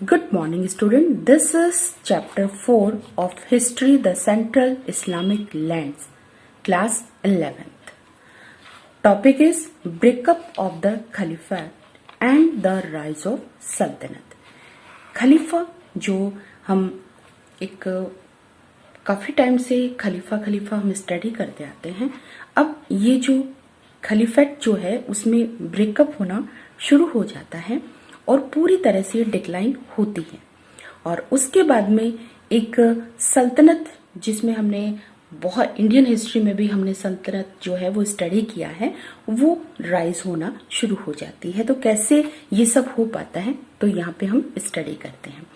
Good morning, student. This is chapter 4 of History, the Central Islamic Lands, class 11th. Topic is breakup of the Caliphate and the rise of Sultanate. खलीफा जो हम एक काफ़ी time से खलीफा हम study करते आते हैं। अब ये जो खलीफेट जो है उसमें ब्रेकअप होना शुरू हो जाता है और पूरी तरह से डिक्लाइन होती है। और उसके बाद में एक सल्तनत, जिसमें हमने बहुत इंडियन हिस्ट्री में भी हमने सल्तनत जो है वो स्टडी किया है, वो राइज होना शुरू हो जाती है। तो कैसे ये सब हो पाता है, तो यहाँ पे हम स्टडी करते हैं।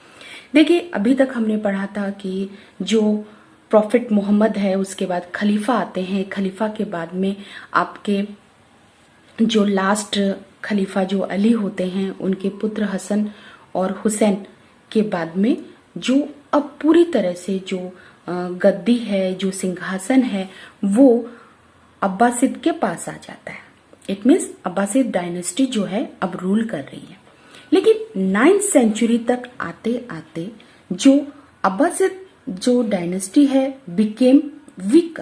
देखिए, अभी तक हमने पढ़ा था कि जो प्रॉफिट मोहम्मद है, उसके बाद खलीफा आते हैं। खलीफा के बाद में आपके जो लास्ट खलीफा जो अली होते हैं, उनके पुत्र हसन और हुसैन के बाद में जो अब पूरी तरह से जो गद्दी है, जो सिंहासन है, वो अब्बासिद के पास आ जाता है। इट मीन्स अब्बासिद डायनेस्टी जो है अब रूल कर रही है। लेकिन 9th सेंचुरी तक आते आते जो अब्बासिद जो डायनेस्टी है बिकेम वीक।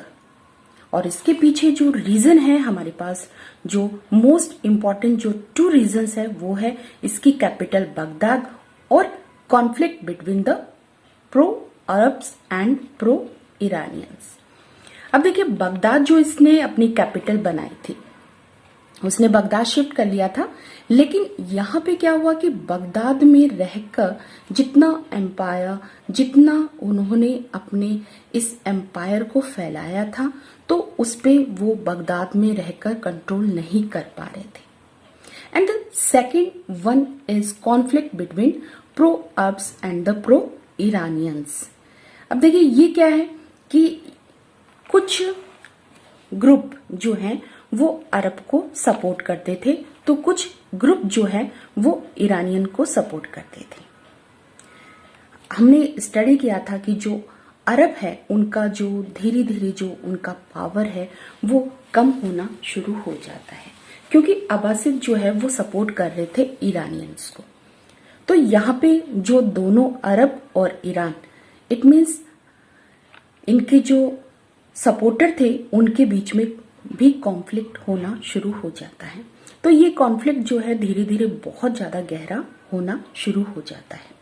और इसके पीछे जो रीजन है हमारे पास, जो मोस्ट इम्पॉर्टेंट जो 2 रीजंस है, वो है इसकी कैपिटल बगदाद और conflict between the pro Arabs and pro Iranians. अब देखिए, बगदाद जो इसने अपनी कैपिटल बनाई थी, उसने बगदाद शिफ्ट कर लिया था। लेकिन यहाँ पे क्या हुआ कि बगदाद में रहकर जितना एम्पायर, जितना उन्होंने अपने इस एम्पायर को फैलाया था, तो उस पे वो बगदाद में रहकर कंट्रोल नहीं कर पा रहे थे। And the second one is conflict between pro Arabs and the pro Iranians. अब देखिए, ये क्या है कि कुछ ग्रुप जो हैं वो अरब को सपोर्ट करते थे, तो कुछ ग्रुप जो है वो ईरानियन को सपोर्ट करते थे। हमने स्टडी किया था कि जो अरब है, उनका जो धीरे धीरे जो उनका पावर है वो कम होना शुरू हो जाता है, क्योंकि अब्बासिद जो है वो सपोर्ट कर रहे थे ईरानियंस को। तो यहाँ पे जो दोनों अरब और ईरान, इट मीन्स इनके जो सपोर्टर थे, उनके बीच में भी कॉन्फ्लिक्ट होना शुरू हो जाता है। तो ये कॉन्फ्लिक्ट जो है धीरे धीरे बहुत ज्यादा गहरा होना शुरू हो जाता है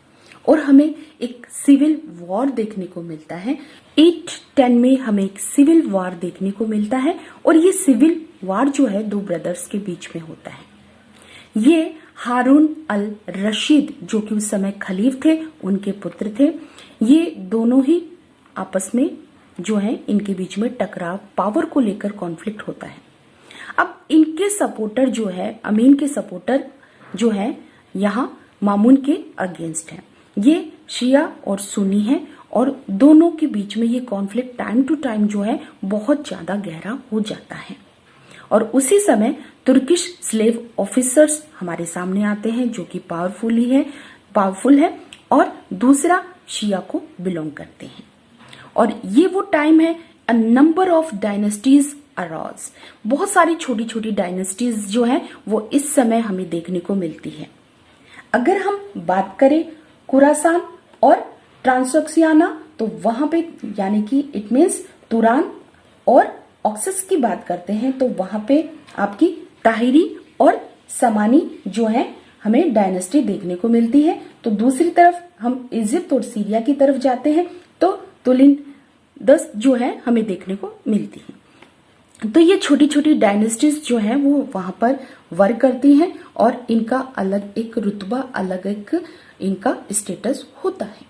और हमें एक सिविल वॉर देखने को मिलता है। 810 में हमें एक सिविल वॉर देखने को मिलता है और ये सिविल वॉर जो है 2 ब्रदर्स के बीच में होता है। ये हारून अल रशीद, जो कि उस समय खलीफ थे, उनके पुत्र थे। ये दोनों ही आपस में जो है इनके बीच में टकराव, पावर को लेकर कॉन्फ्लिक्ट होता है। अब इनके सपोर्टर जो है, अमीन के सपोर्टर जो है, यहाँ मामून के अगेंस्ट है। ये शिया और सुन्नी है और दोनों के बीच में ये कॉन्फ्लिक्ट टाइम टू टाइम जो है बहुत ज्यादा गहरा हो जाता है। और उसी समय तुर्किश स्लेव ऑफिसर्स हमारे सामने आते हैं, जो कि पावरफुल है और दूसरा शिया को बिलोंग करते हैं। और ये वो टाइम है, a number of dynasties arise. बहुत सारी छोटी छोटी डायनेस्टीज जो है वो इस समय हमें देखने को मिलती है। अगर हम बात करें खुरासान और ट्रांसोक्सियाना, तो वहां पे यानी कि इट मीन्स तुरान और ऑक्सस की बात करते हैं, तो वहां पे आपकी ताहिरी और समानी जो है हमें डायनेस्टी देखने को मिलती है। तो दूसरी तरफ हम इजिप्ट और सीरिया की तरफ जाते हैं, तो तुलिन 10 जो है हमें देखने को मिलती है। तो ये छोटी छोटी डायनेस्टीज जो हैं वो वहां पर वर्क करती हैं और इनका अलग एक रुतबा, अलग एक इनका स्टेटस होता है।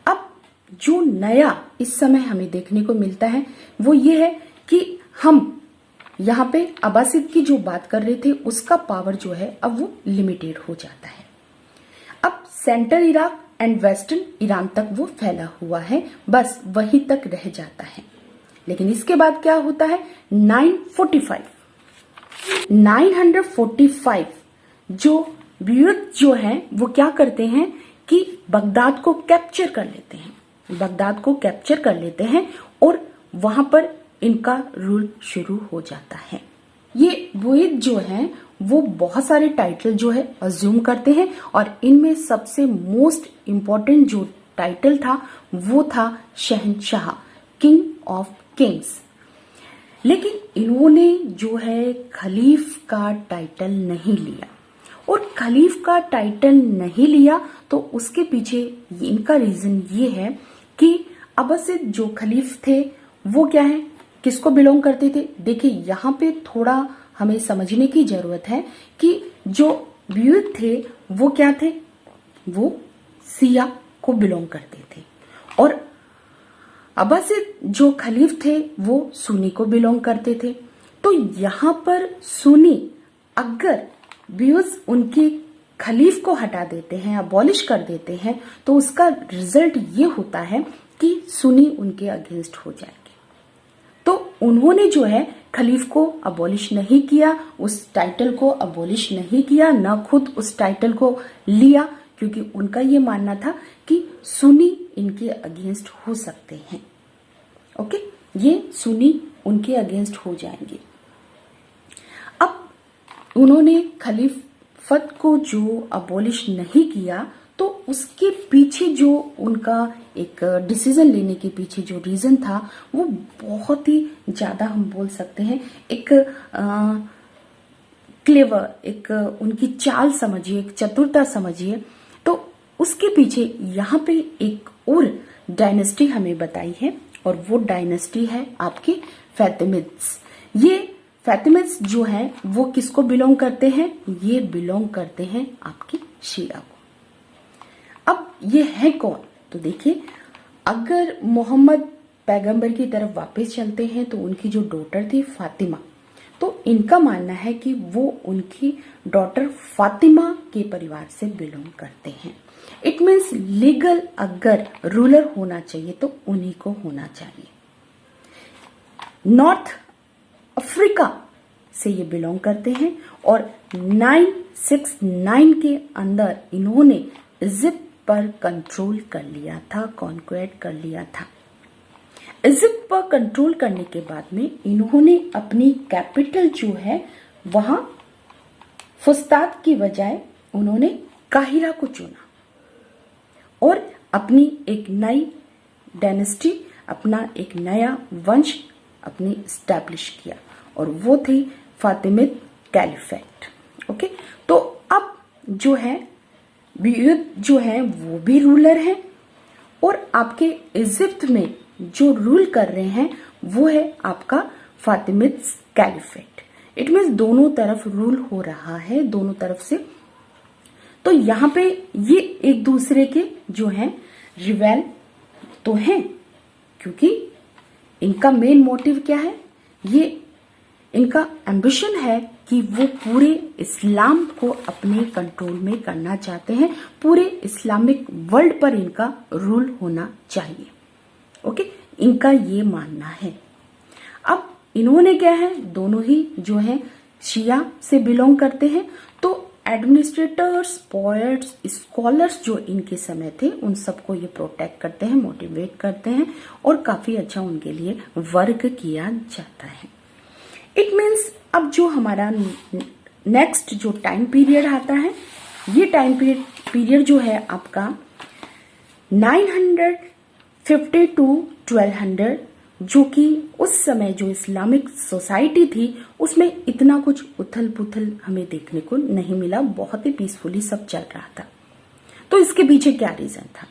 अब जो नया इस समय हमें देखने को मिलता है वो ये है कि हम यहाँ पे अब्बासिद की जो बात कर रहे थे, उसका पावर जो है अब वो लिमिटेड हो जाता है। अब central Iraq and western Iran तक वो फैला हुआ है, बस वहीं तक रह जाता है। लेकिन इसके बाद क्या होता है, 945 जो ब्यूथ जो है वो क्या करते हैं कि बगदाद को कैप्चर कर लेते हैं और वहां पर इनका रूल शुरू हो जाता है। ये बुइद जो है वो बहुत सारे टाइटल जो है अज्यूम करते हैं और इनमें सबसे मोस्ट इम्पॉर्टेंट जो टाइटल था वो था शहंशाह, किंग ऑफ किंग्स। लेकिन इन्होंने जो है खलीफ का टाइटल नहीं लिया, और खलीफ का टाइटल नहीं लिया तो उसके पीछे इनका रीजन ये है कि अब्बासिद जो खलीफ थे वो क्या है, किसको बिलोंग करते थे। देखिए यहाँ पे थोड़ा हमें समझने की जरूरत है कि जो बुयद थे वो क्या थे, वो सिया को बिलोंग करते थे, और अब्बासिद जो खलीफ थे वो सुन्नी को बिलोंग करते थे। तो यहाँ पर सुन्नी अगर व्यूज उनके खलीफ को हटा देते हैं, अबॉलिश कर देते हैं, तो उसका रिजल्ट ये होता है कि सुन्नी उनके अगेंस्ट हो जाएंगे। तो उन्होंने जो है खलीफ को अबॉलिश नहीं किया, उस टाइटल को अबॉलिश नहीं किया, ना खुद उस टाइटल को लिया, क्योंकि उनका ये मानना था कि सुन्नी इनके अगेंस्ट हो सकते हैं। ओके, ये सुन्नी उनके अगेंस्ट हो जाएंगे। अब उन्होंने खलीफत को जो अबॉलिश नहीं किया, तो उसके पीछे जो उनका एक डिसीजन लेने के पीछे जो रीजन था वो बहुत ही ज्यादा, हम बोल सकते हैं एक क्लेवर, एक उनकी चाल समझिए, एक चतुरता समझिए। तो उसके पीछे यहाँ पे एक और डायनेस्टी हमें बताई है, और वो डायनेस्टी है आपकी फैतिमिड्स। ये फैतिमिड्स जो है वो किसको बिलोंग करते हैं, ये बिलोंग करते हैं आपकी शिया को। अब ये है कौन, तो देखिए अगर मोहम्मद पैगंबर की तरफ वापस चलते हैं तो उनकी जो डॉटर थी फातिमा, तो इनका मानना है कि वो उनकी डॉटर फातिमा के परिवार से बिलोंग करते हैं। इट मीन्स लीगल अगर रूलर होना चाहिए तो उन्हीं को होना चाहिए। नॉर्थ अफ्रीका से ये बिलोंग करते हैं, और 969 के अंदर इन्होंने इजिप्ट पर कंट्रोल कर लिया था, कॉन्क्वेट कर लिया था। इजिप्ट पर कंट्रोल करने के बाद में इन्होंने अपनी कैपिटल जो है वहां फुस्तात की बजाय उन्होंने काहिरा को चुना, और अपनी एक नई डायनेस्टी, अपना एक नया वंश अपनी स्टैब्लिश किया, और वो थी फातिमिद कैलिफेट। ओके, तो अब जो है बुयद जो है वो भी रूलर है, और आपके इजिप्ट में जो रूल कर रहे हैं वो है आपका फातिमिद कैलिफेट। इट मीन्स दोनों तरफ रूल हो रहा है, दोनों तरफ से। तो यहाँ पे ये एक दूसरे के जो हैं रिवेल तो हैं, क्योंकि इनका मेन मोटिव क्या है, ये इनका एम्बिशन है कि वो पूरे इस्लाम को अपने कंट्रोल में करना चाहते हैं, पूरे इस्लामिक वर्ल्ड पर इनका रूल होना चाहिए। ओके, इनका ये मानना है। अब इन्होंने क्या है, दोनों ही जो है शिया से बिलोंग करते हैं, तो एडमिनिस्ट्रेटर्स, पोएट्स, स्कॉलर्स जो इनके समय थे उन सबको ये प्रोटेक्ट करते हैं, मोटिवेट करते हैं, और काफी अच्छा उनके लिए वर्क किया जाता है। इट मीन्स अब जो हमारा नेक्स्ट जो टाइम पीरियड आता है, ये टाइम पीरियड जो है आपका 950 टू 1200, जो कि उस समय जो इस्लामिक सोसाइटी थी उसमें इतना कुछ उथल पुथल हमें देखने को नहीं मिला, बहुत ही पीसफुली सब चल रहा था। तो इसके पीछे क्या रीजन था,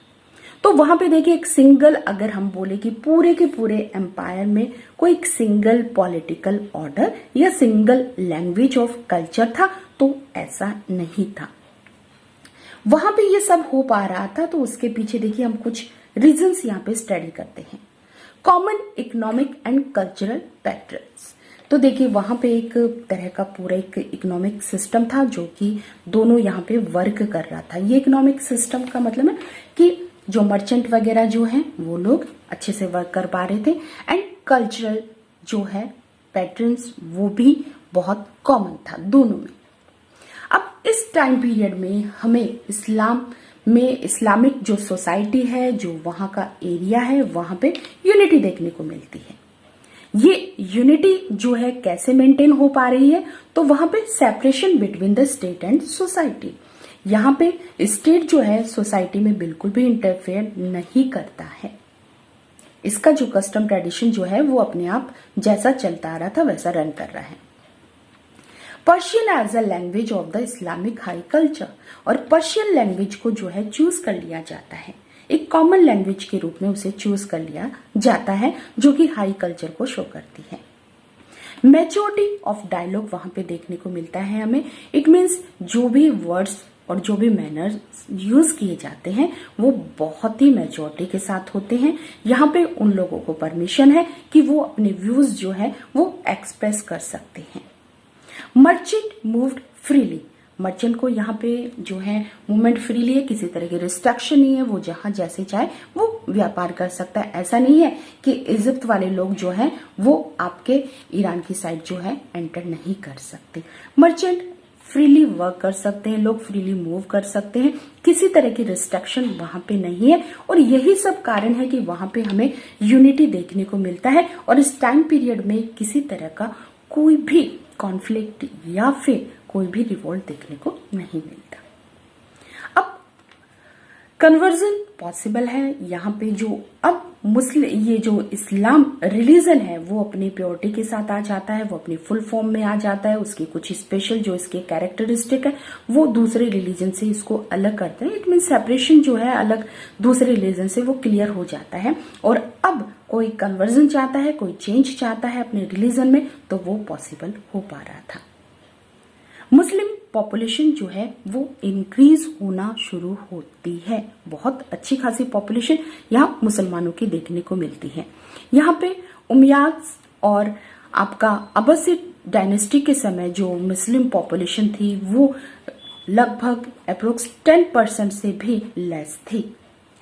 तो वहां पे देखिए एक सिंगल, अगर हम बोले कि पूरे के पूरे एम्पायर में कोई एक सिंगल पॉलिटिकल ऑर्डर या सिंगल लैंग्वेज ऑफ कल्चर था, तो ऐसा नहीं था। वहां पे ये सब हो पा रहा था, तो उसके पीछे देखिए हम कुछ रीजंस यहाँ पे स्टडी करते हैं। Common economic and cultural patterns, तो देखिए वहां पे एक तरह का पूरा एक इकोनॉमिक सिस्टम था जो कि दोनों यहाँ पे वर्क कर रहा था। ये इकोनॉमिक सिस्टम का मतलब है कि जो मर्चेंट वगैरह जो हैं वो लोग अच्छे से वर्क कर पा रहे थे, एंड कल्चरल जो है पैटर्न्स वो भी बहुत कॉमन था दोनों में। अब इस टाइम पीरियड में हमें इस्लाम में इस्लामिक जो सोसाइटी है, जो वहां का एरिया है, वहां पे यूनिटी देखने को मिलती है। ये यूनिटी जो है कैसे मेंटेन हो पा रही है, तो वहां पे separation between the state and society. यहाँ पे स्टेट जो है सोसाइटी में बिल्कुल भी इंटरफेयर नहीं करता है। इसका जो कस्टम ट्रेडिशन जो है वो अपने आप जैसा चलता आ रहा था वैसा रन कर रहा है। Persian as a language of the Islamic high culture, और पर्शियन लैंग्वेज को जो है चूज कर लिया जाता है, एक कॉमन लैंग्वेज के रूप में उसे चूज कर लिया जाता है, जो कि हाई कल्चर को शो करती है। मैच्योरिटी ऑफ डायलॉग वहां पे देखने को मिलता है हमें। इट मीन्स जो भी वर्ड्स और जो भी मैनर्स यूज किए जाते हैं वो बहुत ही मैच्योरिटी के साथ होते हैं। यहाँ पे उन लोगों को परमिशन है कि वो अपने व्यूज जो है वो एक्सप्रेस कर सकते हैं। मर्चेंट मूव्ड फ्रीली, मर्चेंट को यहाँ पे जो है मूवमेंट फ्रीली है, किसी तरह की रिस्ट्रिक्शन नहीं है, वो जहां जैसे चाहे वो व्यापार कर सकता है। ऐसा नहीं है कि इजिप्ट वाले लोग जो है वो आपके ईरान की साइड जो है एंटर नहीं कर सकते। मर्चेंट फ्रीली वर्क कर सकते हैं, लोग फ्रीली मूव कर सकते हैं, किसी तरह की रिस्ट्रिक्शन वहां पे नहीं है। और यही सब कारण है कि वहां पे हमें यूनिटी देखने को मिलता है और इस टाइम पीरियड में किसी तरह का कोई भी कॉन्फ्लिक्ट या फिर कोई भी रिवोल्ट देखने को नहीं मिलता। अब कन्वर्जन पॉसिबल है यहाँ पे, जो अब मुस्लिम ये जो इस्लाम रिलीजन है वो अपनी प्योरिटी के साथ आ जाता है, वो अपनी फुल फॉर्म में आ जाता है। उसकी कुछ स्पेशल जो इसके कैरेक्टरिस्टिक है वो दूसरे रिलीजन से इसको अलग करते हैं। इट मीन सेपरेशन जो है अलग दूसरे रिलीजन से वो क्लियर हो जाता है। और अब कोई कन्वर्जन चाहता है, कोई चेंज चाहता है अपने रिलीजन में, तो वो पॉसिबल हो पा रहा था। मुस्लिम पॉपुलेशन जो है वो इंक्रीज होना शुरू होती है। बहुत अच्छी खासी पॉपुलेशन यहाँ मुसलमानों की देखने को मिलती है। यहाँ पे उमैयाद और आपका अब्बासिड डायनेस्टी के समय जो मुस्लिम पॉपुलेशन थी वो लगभग अप्रोक्स 10% से भी लेस थी,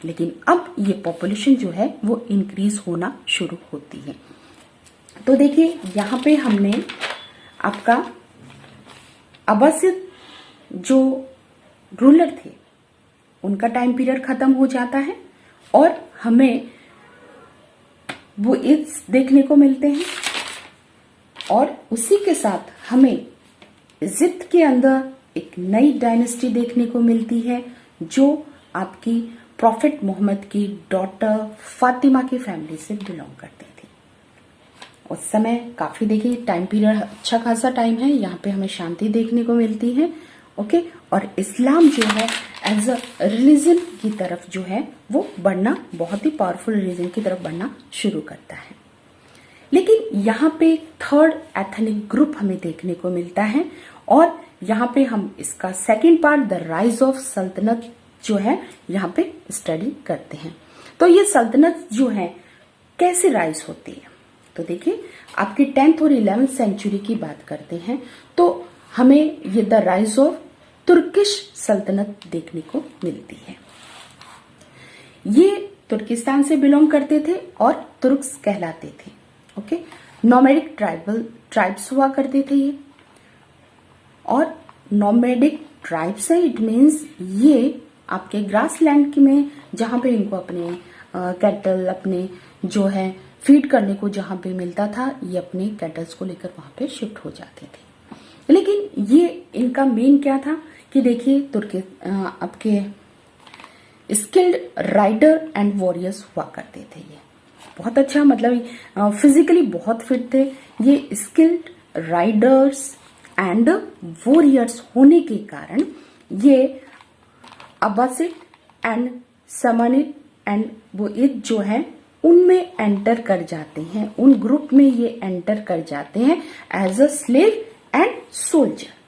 लेकिन अब ये पॉपुलेशन जो है वो इंक्रीज होना शुरू होती है। तो देखिए यहाँ पे हमने आपका अब्बासिद जो रूलर थे उनका टाइम पीरियड खत्म हो जाता है और हमें वो इस देखने को मिलते हैं। और उसी के साथ हमें इजिप्ट के अंदर एक नई डायनेस्टी देखने को मिलती है जो आपकी प्रॉफिट मोहम्मद की डॉटर फातिमा की फैमिली से बिलोंग करती थी। उस समय काफी देखिए टाइम पीरियड अच्छा खासा टाइम है, यहाँ पे हमें शांति देखने को मिलती है। ओके, और इस्लाम जो है एज अ रिलीजन की तरफ जो है वो बढ़ना, बहुत ही पावरफुल रिलीजन की तरफ बढ़ना शुरू करता है। लेकिन यहाँ पे थर्ड एथनिक ग्रुप हमें देखने को मिलता है और यहाँ पे हम इसका second part the rise of सल्तनत जो है यहाँ पे स्टडी करते हैं। तो ये सल्तनत जो है कैसे राइज होती है, तो देखिए आपकी 10th और 11th सेंचुरी की बात करते हैं तो हमें ये द राइज ऑफ तुर्किश सल्तनत देखने को मिलती है। ये तुर्किस्तान से बिलोंग करते थे और तुर्क्स कहलाते थे। ओके, नोमैडिक ट्राइब्स हुआ करते थे ये, और नोमैडिक ट्राइब्स है इट मीन्स ये आपके ग्रास लैंड में जहां पे इनको अपने कैटल अपने जो है फीड करने को जहां पे मिलता था ये अपने कैटल्स को लेकर वहां पे शिफ्ट हो जाते थे। लेकिन ये इनका मेन क्या था कि देखिए तुर्की आपके स्किल्ड राइडर एंड वॉरियर्स हुआ करते थे। ये बहुत अच्छा मतलब फिजिकली बहुत फिट थे। ये स्किल्ड राइडर्स एंड वॉरियर्स होने के कारण ये अब्बासिड एंड समानिड एंड बुइद जो है उनमें एंटर कर जाते हैं, उन ग्रुप में ये एंटर कर जाते हैं as a slave and soldier.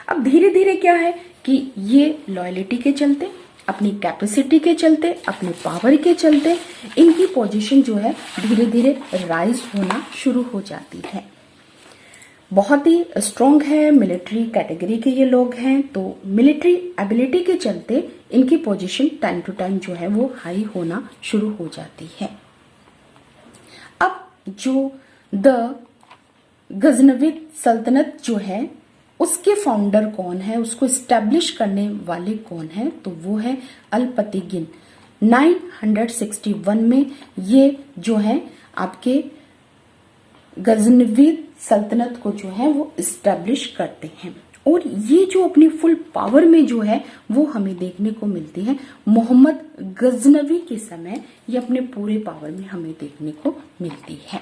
अब धीरे धीरे क्या है कि ये लॉयलिटी के चलते, अपनी कैपेसिटी के चलते, अपने पावर के चलते इनकी पोजीशन जो है धीरे धीरे राइज होना शुरू हो जाती है। बहुत ही स्ट्रॉन्ग है, मिलिट्री कैटेगरी के ये लोग हैं, तो मिलिट्री एबिलिटी के चलते इनकी पोजीशन टाइम टू टाइम जो है वो हाई होना शुरू हो जाती है। अब जो द गजनविद सल्तनत जो है उसके फाउंडर कौन है, उसको स्टैब्लिश करने वाले कौन है, तो वो है अल्पतिगिन। 961 में ये जो है आपके गजनवी सल्तनत को जो है वो इस्टेब्लिश करते हैं। और ये जो अपनी फुल पावर में जो है वो हमें देखने को मिलती है मोहम्मद गजनवी के समय, ये अपने पूरे पावर में हमें देखने को मिलती है।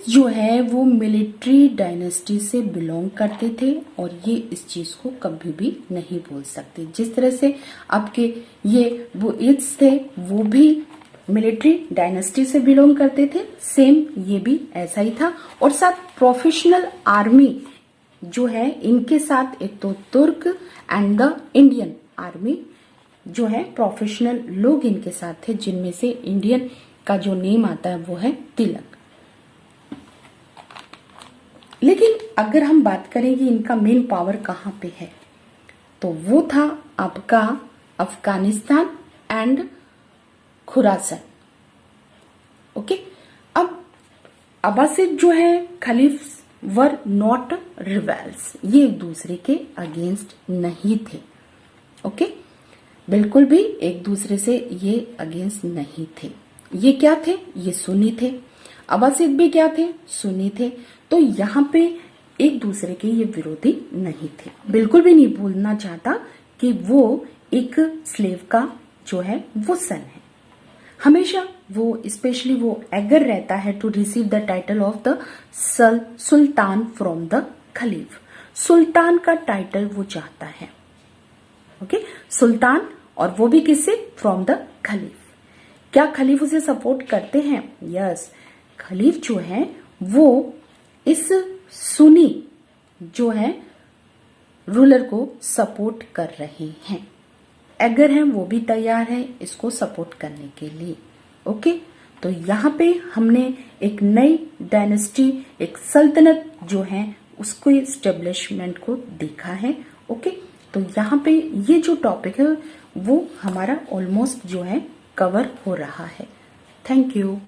जो है वो मिलिट्री डायनेस्टी से बिलोंग करते थे और ये इस चीज को कभी भी नहीं बोल सकते। जिस तरह से आपके ये बुइट्स थे वो भी मिलिट्री डायनेस्टी से बिलोंग करते थे, सेम ये भी ऐसा ही था। और साथ प्रोफेशनल आर्मी जो है इनके साथ एक तो तुर्क एंड द इंडियन आर्मी जो है प्रोफेशनल लोग इनके साथ थे, जिनमें से इंडियन का जो नेम आता है वो है तिलक। लेकिन अगर हम बात करें कि इनका मेन पावर कहाँ पे है तो वो था आपका अफगानिस्तान एंड खुरासन। ओके, अब अब्बासिद जो है खलीफ वर नॉट रिवेल्स, ये एक दूसरे के अगेंस्ट नहीं थे। ओके, बिल्कुल भी एक दूसरे से ये अगेंस्ट नहीं थे। ये क्या थे? ये सुन्नी थे। अब्बासिद भी क्या थे? सुन्नी थे। तो यहाँ पे एक दूसरे के ये विरोधी नहीं थे। बिल्कुल भी नहीं भूलना चाहता कि वो एक स्लेव का जो है वो सन है। हमेशा वो स्पेशली वो एगर रहता है to receive the title of the sultan from the caliph. सुल्तान का टाइटल वो चाहता है। ओके, सुल्तान, और वो भी किससे? From the खलीफ। क्या खलीफ उसे सपोर्ट करते हैं? यस, खलीफ जो है वो इस सुन्नी जो है रूलर को सपोर्ट कर रहे हैं। एगर है वो भी तैयार है इसको सपोर्ट करने के लिए। ओके, तो यहाँ पे हमने एक नई डायनेस्टी, एक सल्तनत जो है उसको एस्टेब्लिशमेंट को देखा है। ओके, तो यहाँ पे ये जो टॉपिक है वो हमारा ऑलमोस्ट जो है कवर हो रहा है। Thank you.